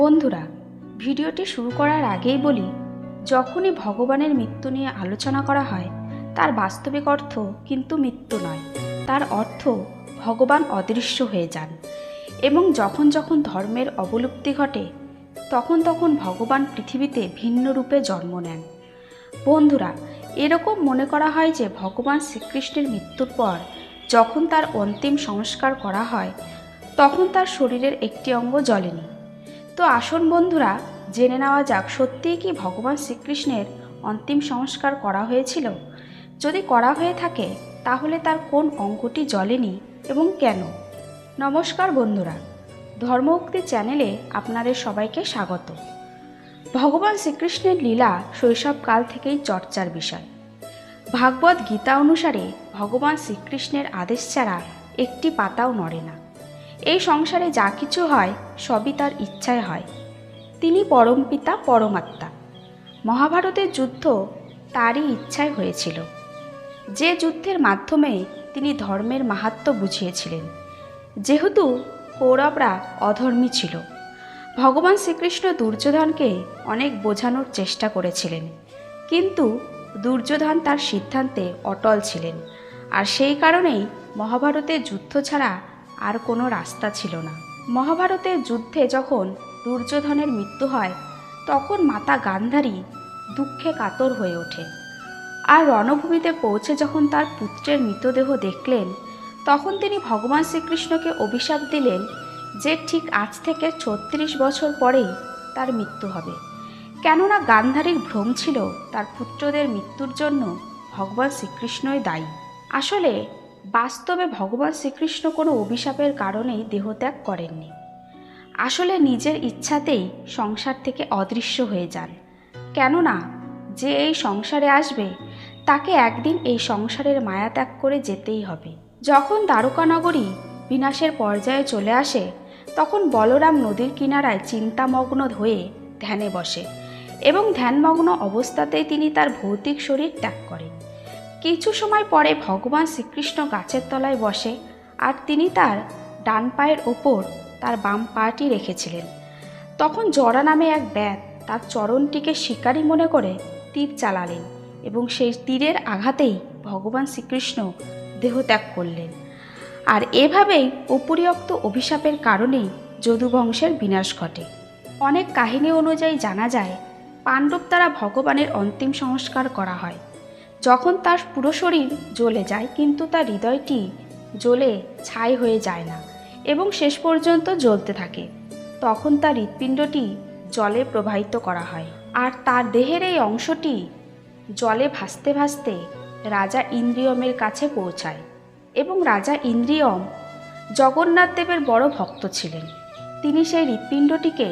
বন্ধুরা, ভিডিওটি শুরু করার আগেই বলি, যখনই ভগবানের মৃত্যু নিয়ে আলোচনা করা হয় তার বাস্তবিক অর্থ কিন্তু মৃত্যু নয়। তার অর্থ ভগবান অদৃশ্য হয়ে যান এবং যখন যখন ধর্মের অবলুপ্তি ঘটে তখন তখন ভগবান পৃথিবীতে ভিন্ন রূপে জন্ম নেন। বন্ধুরা, এরকম মনে করা হয় যে ভগবান শ্রীকৃষ্ণের মৃত্যুর পর যখন তার অন্তিম সংস্কার করা হয় তখন তার শরীরের একটি অঙ্গ জ্বলেনি। তো আসুন বন্ধুরা, জেনে নেওয়া যাক সত্যিই কি ভগবান শ্রীকৃষ্ণের অন্তিম সংস্কার করা হয়েছিল। যদি করা হয়ে থাকে তাহলে তার কোন অঙ্গটি জ্বলেনি এবং কেন। নমস্কার বন্ধুরা, ধর্মউক্তি চ্যানেলে আপনাদের সবাইকে স্বাগত। ভগবান শ্রীকৃষ্ণের লীলা শৈশবকাল থেকেই চর্চার বিষয়। ভাগবত গীতা অনুসারে ভগবান শ্রীকৃষ্ণের আদেশ ছাড়া একটি পাতাও নড়ে না। এই সংসারে যা কিছু হয় সবই তার ইচ্ছায় হয়। তিনি পরমপিতা, পরমাত্মা। মহাভারতের যুদ্ধ তারই ইচ্ছায় হয়েছিল, যে যুদ্ধের মাধ্যমে তিনি ধর্মের মাহাত্ম্য বুঝিয়েছিলেন। যেহেতু কৌরবরা অধর্মী ছিল, ভগবান শ্রীকৃষ্ণ দুর্যোধনকে অনেক বোঝানোর চেষ্টা করেছিলেন, কিন্তু দুর্যোধন তার সিদ্ধান্তে অটল ছিলেন। আর সেই কারণেই মহাভারতের যুদ্ধ ছাড়া আর কোনো রাস্তা ছিল না। মহাভারতের যুদ্ধে যখন দুর্যোধনের মৃত্যু হয় তখন মাতা গান্ধারী দুঃখে কাতর হয়ে ওঠে। আর রণভূমিতে পৌঁছে যখন তার পুত্রের মৃতদেহ দেখলেন তখন তিনি ভগবান শ্রীকৃষ্ণকে অভিশাপ দিলেন যে ঠিক আজ থেকে ৩৬ বছর পরেই তার মৃত্যু হবে। কেননা গান্ধারীর ভ্রম ছিল তার পুত্রদের মৃত্যুর জন্য ভগবান শ্রীকৃষ্ণই দায়ী। আসলে বাস্তবে ভগবান শ্রীকৃষ্ণ কোনো অভিশাপের কারণেই দেহত্যাগ করেননি। আসলে নিজের ইচ্ছাতেই সংসার থেকে অদৃশ্য হয়ে যান। কেননা যে এই সংসারে আসবে তাকে একদিন এই সংসারের মায়া ত্যাগ করে যেতেই হবে। যখন দ্বারকানগরী বিনাশের পর্যায়ে চলে আসে তখন বলরাম নদীর কিনারায় চিন্তামগ্ন হয়ে ধ্যানে বসে এবং ধ্যানমগ্ন অবস্থাতেই তিনি তার ভৌতিক শরীর ত্যাগ করেন। কিছু সময় পরে ভগবান শ্রীকৃষ্ণ গাছের তলায় বসে আর তিনি তার ডান পায়ের ওপর তার বাম পাটি রেখেছিলেন। তখন জরা নামে এক ব্যাধ তার চরণটিকে শিকারী মনে করে তীর চালালেন এবং সেই তীরের আঘাতেই ভগবান শ্রীকৃষ্ণ দেহত্যাগ করলেন। আর এভাবেই উপরিউক্ত অভিশাপের কারণেই যদুবংশের বিনাশ ঘটে। অনেক কাহিনী অনুযায়ী জানা যায় পাণ্ডব দ্বারা ভগবানের অন্তিম সংস্কার করা হয়। যখন তার পুরো শরীর জ্বলে যায় কিন্তু তার হৃদয়টি জ্বলে ছাই হয়ে যায় না এবং শেষ পর্যন্ত জ্বলতে থাকে, তখন তার হৃৎপিণ্ডটি জলে প্রবাহিত করা হয়। আর তার দেহের এই অংশটি জলে ভাসতে ভাসতে রাজা ইন্দ্রিয়মের কাছে পৌঁছায় এবং রাজা ইন্দ্রিয়ম জগন্নাথ দেবের বড় ভক্ত ছিলেন। তিনি সেই হৃৎপিণ্ডটিকে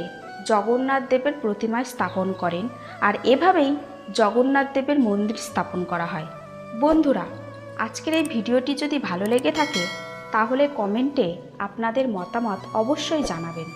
জগন্নাথ দেবের প্রতিমায় স্থাপন করেন আর এভাবেই জগন্নাথ দেবের মন্দির স্থাপন করা হয়। বন্ধুরা, আজকের এই ভিডিওটি যদি ভালো লেগে থাকে তাহলে কমেন্টে আপনাদের মতামত অবশ্যই জানাবেন।